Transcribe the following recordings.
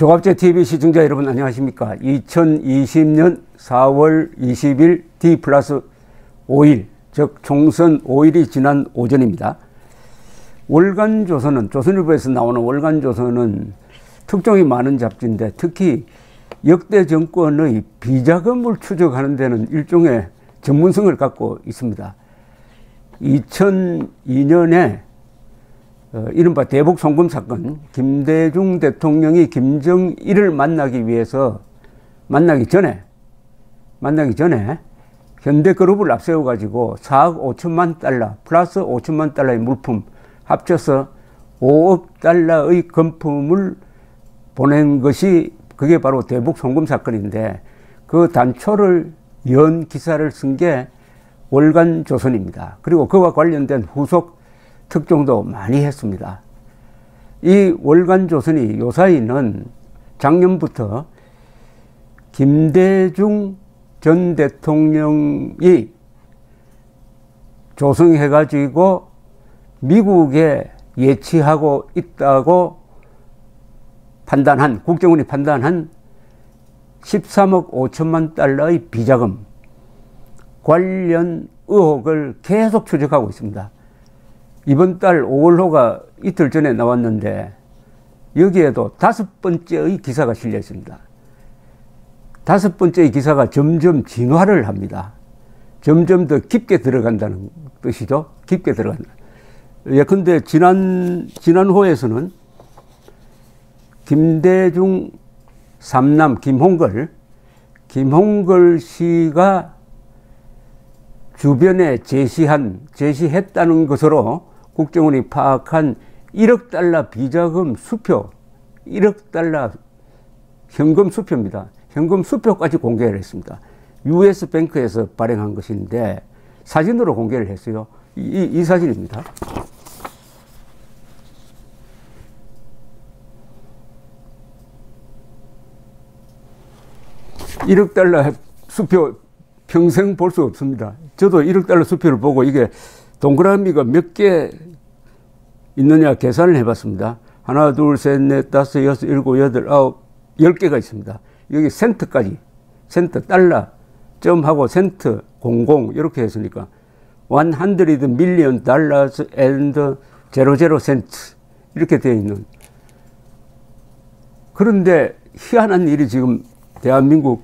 조갑제 TV 시청자 여러분 안녕하십니까. 2020년 4월 20일 D+5일 즉 총선 5일이 지난 오전입니다. 월간조선은 조선일보에서 나오는 월간조선은 특종이 많은 잡지인데 특히 역대 정권의 비자금을 추적하는 데는 일종의 전문성을 갖고 있습니다. 2002년에 이른바 대북 송금 사건, 김대중 대통령이 김정일을 만나기 전에 현대그룹을 앞세워 가지고 4억 5천만 달러 플러스 5천만 달러의 물품 합쳐서 5억 달러의 금품을 보낸 것이 그게 바로 대북 송금 사건인데 그 단초를 연 기사를 쓴 게 월간조선입니다. 그리고 그와 관련된 후속 특종도 많이 했습니다. 이 월간조선이 요사이는 작년부터 김대중 전 대통령이 조성해가지고 미국에 예치하고 있다고 국정원이 판단한 13억 5천만 달러의 비자금 관련 의혹을 계속 추적하고 있습니다. 이번 달 5월호가 이틀 전에 나왔는데 여기에도 5번째의 기사가 실려 있습니다. 5번째의 기사가 점점 진화를 합니다. 점점 더 깊게 들어간다는 뜻이죠. 깊게 들어간다. 예컨대 지난 호에서는 김대중 삼남 김홍걸 씨가 주변에 제시했다는 것으로 국정원이 파악한 1억 달러 비자금 수표, 1억 달러 현금 수표입니다. 현금 수표까지 공개를 했습니다. US뱅크에서 발행한 것인데 사진으로 공개를 했어요. 이 사진입니다. $1억 달러 수표 평생 볼 수 없습니다. 저도 1억 달러 수표를 보고 이게 동그라미가 몇 개 있느냐 계산을 해봤습니다. 하나, 둘, 셋, 넷, 다섯, 여섯, 일곱, 여덟, 아홉, 10개가 있습니다. 여기 센트까지, 센트, 달러, 점하고 센트, 00 이렇게 했으니까 100 million dollars and 00 cents 이렇게 되어 있는. 그런데 희한한 일이 지금 대한민국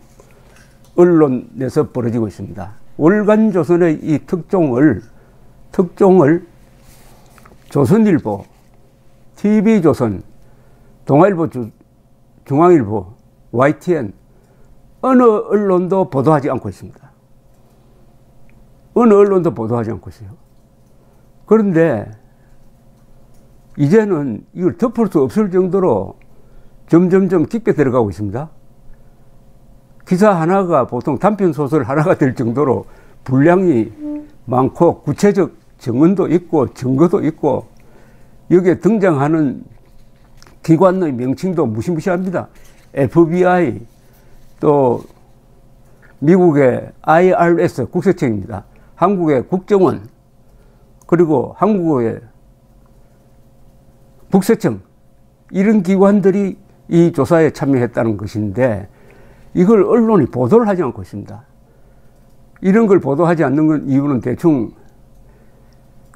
언론에서 벌어지고 있습니다. 월간조선의 이 특종을 조선일보, TV조선, 동아일보, 중앙일보, YTN 어느 언론도 보도하지 않고 있습니다. 어느 언론도 보도하지 않고 있어요. 그런데 이제는 이걸 덮을 수 없을 정도로 점점점 깊게 들어가고 있습니다. 기사 하나가 보통 단편소설 하나가 될 정도로 분량이 많고 구체적 정언도 있고 증거도 있고 여기에 등장하는 기관의 명칭도 무시무시합니다. FBI 또 미국의 IRS 국세청입니다. 한국의 국정원 그리고 한국의 국세청 이런 기관들이 이 조사에 참여했다는 것인데 이걸 언론이 보도를 하지 않고 있습니다. 이런 걸 보도하지 않는 이유는 대충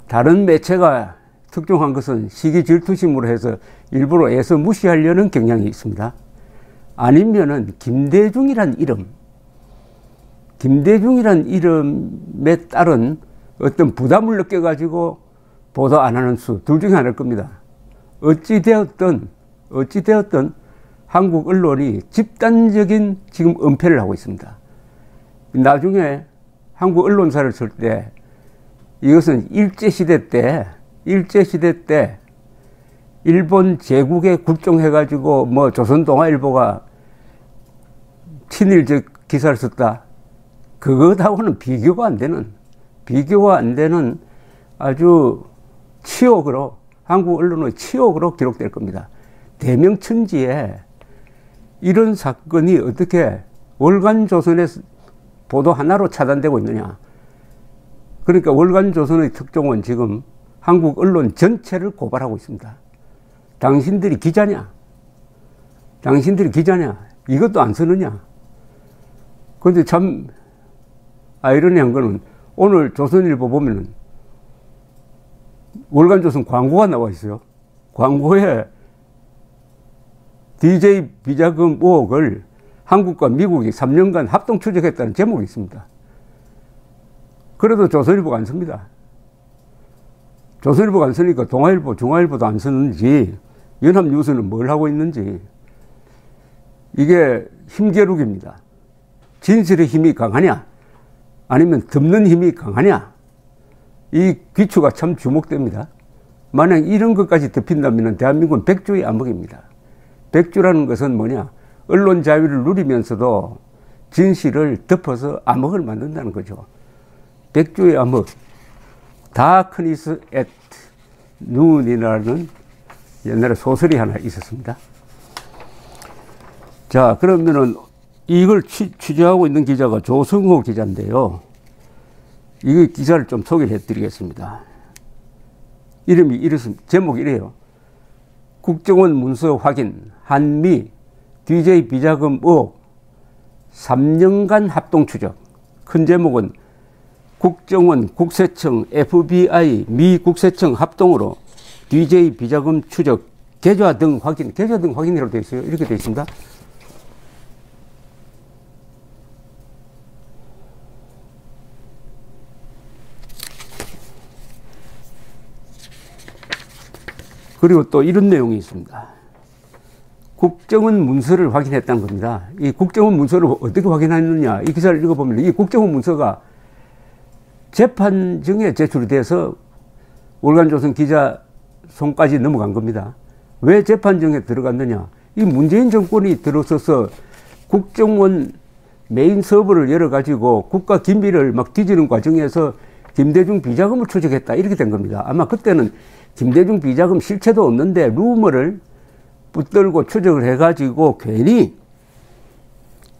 다른 매체가 특종한 것은 시기 질투심으로 해서 일부러 애써 무시하려는 경향이 있습니다. 아니면은 김대중이란 이름에 따른 어떤 부담을 느껴가지고 보도 안 하는 수 둘 중에 하나일 겁니다. 어찌되었든 한국 언론이 집단적인 지금 은폐를 하고 있습니다. 나중에 한국 언론사를 쓸 때 이것은 일제시대 때 일본 제국에 굴종해가지고 뭐 조선동아일보가 친일적 기사를 썼다. 그것하고는 비교가 안 되는 아주 치욕으로 한국 언론의 치욕으로 기록될 겁니다. 대명천지에 이런 사건이 어떻게 월간조선의 보도 하나로 차단되고 있느냐. 그러니까 월간조선의 특종은 지금 한국 언론 전체를 고발하고 있습니다. 당신들이 기자냐? 당신들이 기자냐? 이것도 안 쓰느냐? 근데 참 아이러니한 거는 오늘 조선일보 보면은 월간조선 광고가 나와 있어요. 광고에 DJ 비자금 의혹을 한국과 미국이 3년간 합동 추적했다는 제목이 있습니다. 그래도 조선일보가 안 씁니다. 조선일보가 안 쓰니까 동아일보, 중앙일보도 안 쓰는지, 연합뉴스는 뭘 하고 있는지, 이게 힘겨루기입니다. 진실의 힘이 강하냐, 아니면 덮는 힘이 강하냐, 이 귀추가 참 주목됩니다. 만약 이런 것까지 덮인다면 대한민국은 백주의 암흑입니다. 백주라는 것은 뭐냐, 언론 자유를 누리면서도 진실을 덮어서 암흑을 만든다는 거죠. 백주의 암흑, Darkness at Noon이라는 옛날에 소설이 하나 있었습니다. 자, 그러면은 이걸 취재하고 있는 기자가 조성호 기자인데요. 이 기사를 좀 소개를 해드리겠습니다. 이름이 이렇습니다. 제목이 이래요. 국정원 문서 확인, 한미, DJ 비자금 의혹, 3년간 합동 추적. 큰 제목은 국정원, 국세청, FBI, 미 국세청 합동으로 DJ 비자금 추적, 계좌 등 확인, 계좌 등 확인이라고 되어 있어요. 이렇게 되어 있습니다. 그리고 또 이런 내용이 있습니다. 국정원 문서를 확인했다는 겁니다. 이 국정원 문서를 어떻게 확인했느냐. 이 기사를 읽어보면 이 국정원 문서가 재판정에 제출이 돼서 월간조선 기자 손까지 넘어간 겁니다. 왜 재판정에 들어갔느냐. 이 문재인 정권이 들어서서 국정원 메인 서버를 열어가지고 국가 기밀을 막 뒤지는 과정에서 김대중 비자금을 추적했다. 이렇게 된 겁니다. 아마 그때는 김대중 비자금 실체도 없는데 루머를 붙들고 추적을 해가지고 괜히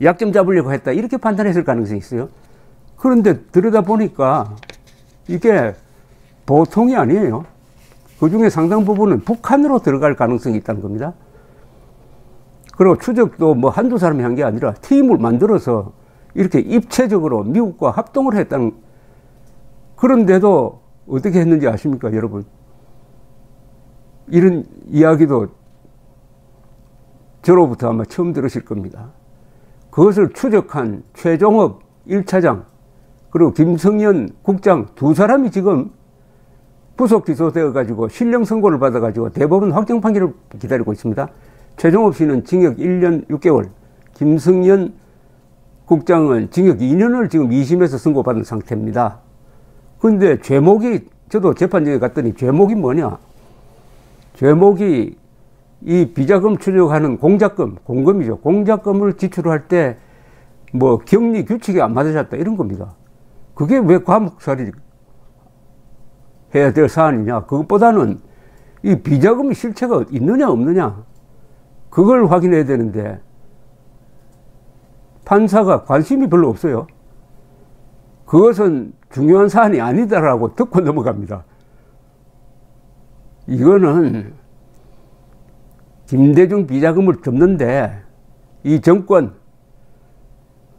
약점 잡으려고 했다. 이렇게 판단했을 가능성이 있어요. 그런데 들여다보니까 이게 보통이 아니에요. 그 중에 상당 부분은 북한으로 들어갈 가능성이 있다는 겁니다. 그리고 추적도 뭐 한두 사람이 한 게 아니라 팀을 만들어서 이렇게 입체적으로 미국과 합동을 했다는, 그런데도 어떻게 했는지 아십니까, 여러분? 이런 이야기도 저로부터 아마 처음 들으실 겁니다. 그것을 추적한 최종업 1차장, 그리고 김성연 국장 두 사람이 지금 구속 기소되어 가지고 실형 선고를 받아 가지고 대법원 확정 판결을 기다리고 있습니다. 최종업 씨는 징역 1년 6개월, 김성연 국장은 징역 2년을 지금 2심에서 선고받은 상태입니다. 그런데 죄목이, 저도 재판정에 갔더니 죄목이 뭐냐? 죄목이 이 비자금 추적하는 공작금, 공금이죠. 공작금을 지출할 때 뭐 격리 규칙이 안 맞아졌다 이런 겁니다. 그게 왜 과묵살이 해야 될 사안이냐. 그것보다는 이 비자금이 실체가 있느냐 없느냐 그걸 확인해야 되는데 판사가 관심이 별로 없어요. 그것은 중요한 사안이 아니다라고 듣고 넘어갑니다. 이거는 김대중 비자금을 덮는데 이 정권,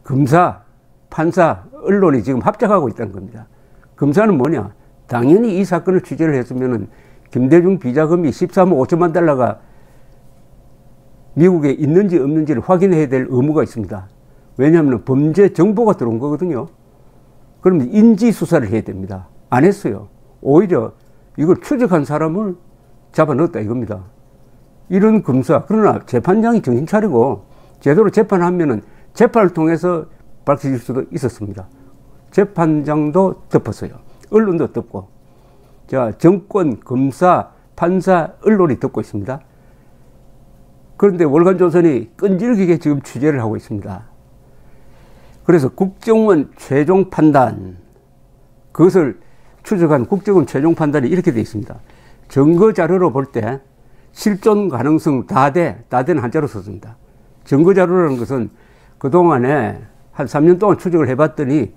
검사, 판사, 언론이 지금 합작하고 있다는 겁니다. 검사는 뭐냐? 당연히 이 사건을 취재를 했으면은 김대중 비자금이 13억 5천만 달러가 미국에 있는지 없는지를 확인해야 될 의무가 있습니다. 왜냐하면 범죄 정보가 들어온 거거든요. 그러면 인지 수사를 해야 됩니다. 안 했어요. 오히려 이걸 추적한 사람을 잡아 넣었다 이겁니다. 이런 검사, 그러나 재판장이 정신 차리고 제대로 재판하면은 재판을 통해서 밝혀질 수도 있었습니다. 재판장도 덮었어요. 언론도 덮고. 자, 정권, 검사, 판사, 언론이 덮고 있습니다. 그런데 월간조선이 끈질기게 지금 취재를 하고 있습니다. 그래서 국정원 최종 판단, 그것을 추적한 국정원 최종 판단이 이렇게 되어 있습니다. 증거 자료로 볼 때 실존 가능성 다대는 한자로 썼습니다. 증거 자료라는 것은 그동안에 한 3년 동안 추적을 해봤더니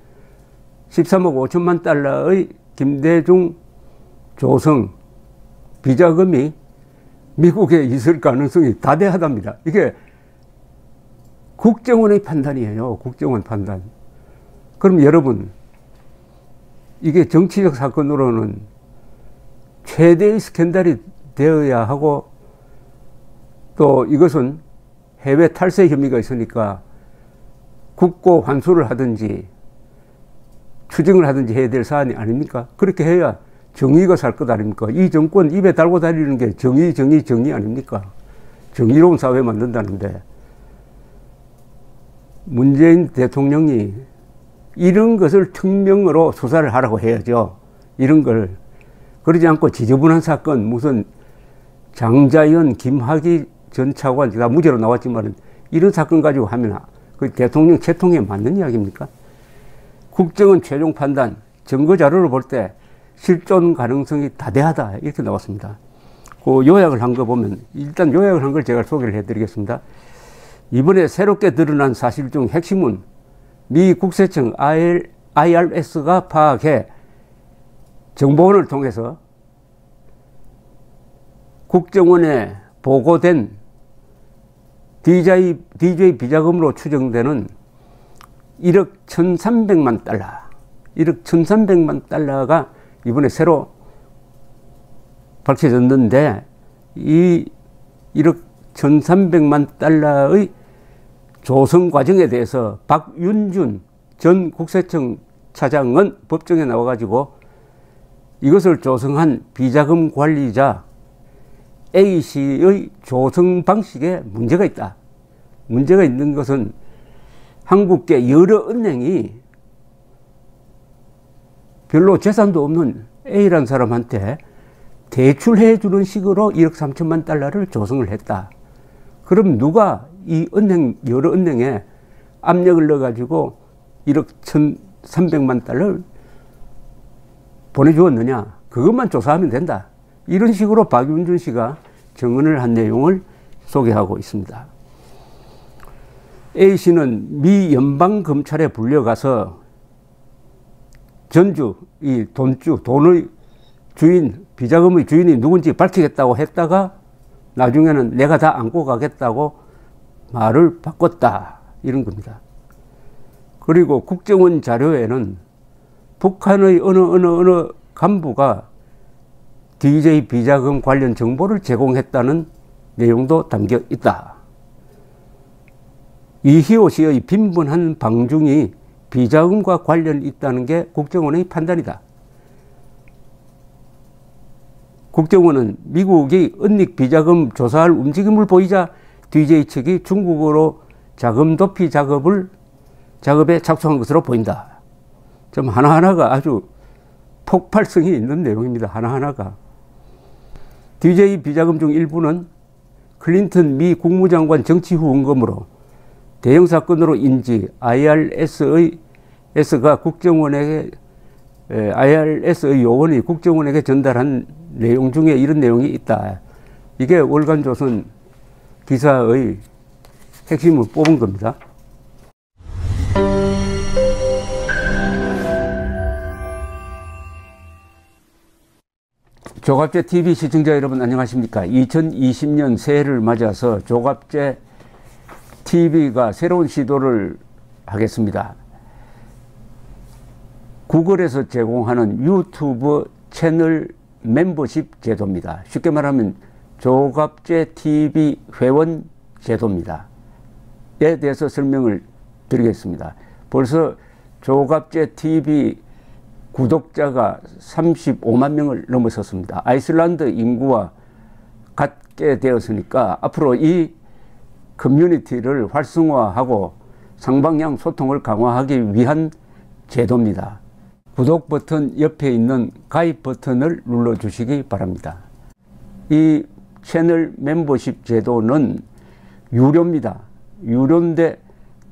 13억 5천만 달러의 김대중 조성 비자금이 미국에 있을 가능성이 다대하답니다. 이게 국정원의 판단이에요. 국정원 판단. 그럼 여러분, 이게 정치적 사건으로는 최대의 스캔들이 되어야 하고, 또 이것은 해외 탈세 혐의가 있으니까 국고 환수를 하든지 추징을 하든지 해야 될 사안이 아닙니까? 그렇게 해야 정의가 살 것 아닙니까? 이 정권 입에 달고 다니는 게 정의, 정의, 정의 아닙니까? 정의로운 사회 만든다는데, 문재인 대통령이 이런 것을 특명으로 수사를 하라고 해야죠. 이런 걸. 그러지 않고 지저분한 사건, 무슨 장자연, 김학의 전 차관, 다 무죄로 나왔지만 이런 사건 가지고 하면 그 대통령 채통에 맞는 이야기입니까? 국정원 최종 판단, 증거 자료를 볼 때 실존 가능성이 다대하다, 이렇게 나왔습니다. 그 요약을 한 거 보면, 일단 요약을 한 걸 제가 소개를 해드리겠습니다. 이번에 새롭게 드러난 사실 중 핵심은 미 국세청 IRS가 파악해 정보원을 통해서 국정원에 보고된 DJ 비자금으로 추정되는 1억 1,300만 달러, 1억 1,300만 달러가 이번에 새로 밝혀졌는데, 이 1억 1,300만 달러의 조성 과정에 대해서 박윤준 전 국세청 차장은 법정에 나와가지고 이것을 조성한 비자금 관리자 A씨의 조성 방식에 문제가 있다. 문제가 있는 것은 한국계 여러 은행이 별로 재산도 없는 A라는 사람한테 대출해 주는 식으로 1억 3천만 달러를 조성을 했다. 그럼 누가 이 은행, 여러 은행에 압력을 넣어가지고 1억 1,300만 달러를 보내주었느냐? 그것만 조사하면 된다. 이런 식으로 박윤준 씨가 증언을 한 내용을 소개하고 있습니다. A씨는 미 연방검찰에 불려가서 전주, 이 돈주, 돈의 주인, 비자금의 주인이 누군지 밝히겠다고 했다가 나중에는 내가 다 안고 가겠다고 말을 바꿨다. 이런 겁니다. 그리고 국정원 자료에는 북한의 어느 간부가 DJ 비자금 관련 정보를 제공했다는 내용도 담겨 있다. 이희호 씨의 빈번한 방중이 비자금과 관련이 있다는 게 국정원의 판단이다. 국정원은 미국이 은닉 비자금 조사할 움직임을 보이자 DJ 측이 중국어로 자금 도피 작업에 착수한 것으로 보인다. 좀 하나하나가 아주 폭발성이 있는 내용입니다. 하나하나가. DJ 비자금 중 일부는 클린턴 미 국무장관 정치 후원금으로 대형 사건으로 인지 IRS의 요원이 국정원에게 전달한 내용 중에 이런 내용이 있다. 이게 월간조선 기사의 핵심을 뽑은 겁니다. 조갑제 TV 시청자 여러분 안녕하십니까? 2020년 새해를 맞아서 조갑제 TV가 새로운 시도를 하겠습니다. 구글에서 제공하는 유튜브 채널 멤버십 제도입니다. 쉽게 말하면 조갑제 TV 회원 제도입니다. 에 대해서 설명을 드리겠습니다. 벌써 조갑제 TV 구독자가 35만 명을 넘어섰습니다. 아이슬란드 인구와 같게 되었으니까 앞으로 이 커뮤니티를 활성화하고 상방향 소통을 강화하기 위한 제도입니다. 구독 버튼 옆에 있는 가입 버튼을 눌러주시기 바랍니다. 이 채널 멤버십 제도는 유료입니다. 유료인데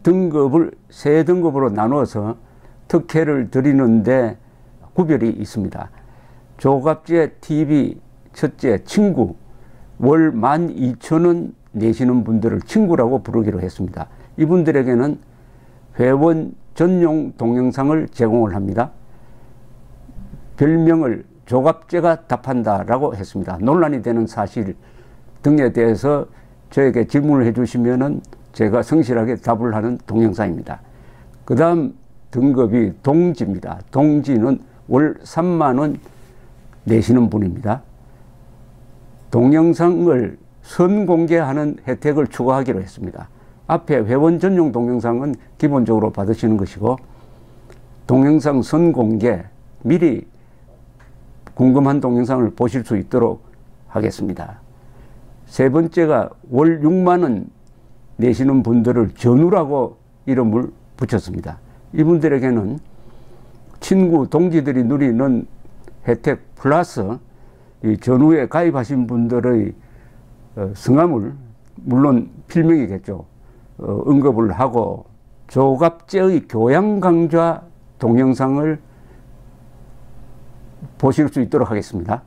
등급을 세 등급으로 나누어서 특혜를 드리는데 구별이 있습니다. 조갑제 TV 첫째 친구, 월 12,000원 내시는 분들을 친구라고 부르기로 했습니다. 이분들에게는 회원 전용 동영상을 제공을 합니다. 별명을 조갑제가 답한다라고 했습니다. 논란이 되는 사실 등에 대해서 저에게 질문을 해주시면은 제가 성실하게 답을 하는 동영상입니다. 그 다음 등급이 동지입니다. 동지는 월 3만 원 내시는 분입니다. 동영상을 선공개하는 혜택을 추가하기로 했습니다. 앞에 회원 전용 동영상은 기본적으로 받으시는 것이고, 동영상 선공개, 미리 궁금한 동영상을 보실 수 있도록 하겠습니다. 세 번째가 월 6만 원 내시는 분들을 전우라고 이름을 붙였습니다. 이분들에게는 친구, 동지들이 누리는 혜택 플러스 이 전우에 가입하신 분들의 성함을, 물론 필명이겠죠, 언급을 하고 조갑제의 교양 강좌 동영상을 보실 수 있도록 하겠습니다.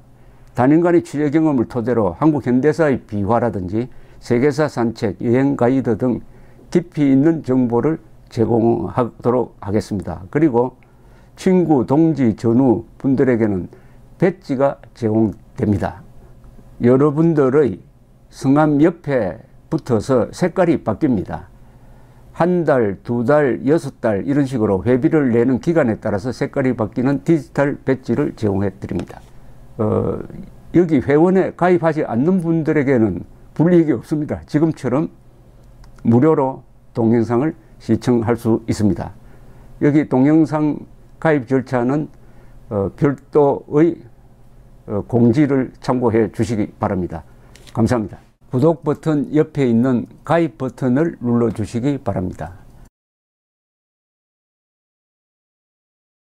단연간의 취재 경험을 토대로 한국 현대사의 비화라든지 세계사 산책, 여행 가이드 등 깊이 있는 정보를 제공하도록 하겠습니다. 그리고 친구, 동지, 전우 분들에게는 배지가 제공됩니다. 여러분들의 성함 옆에 붙어서 색깔이 바뀝니다. 한 달, 두 달, 6달 이런 식으로 회비를 내는 기간에 따라서 색깔이 바뀌는 디지털 배지를 제공해 드립니다. 여기 회원에 가입하지 않는 분들에게는 불이익이 없습니다. 지금처럼 무료로 동영상을 시청할 수 있습니다. 여기 동영상 가입 절차는 별도의 공지를 참고해 주시기 바랍니다. 감사합니다. 구독 버튼 옆에 있는 가입 버튼을 눌러 주시기 바랍니다.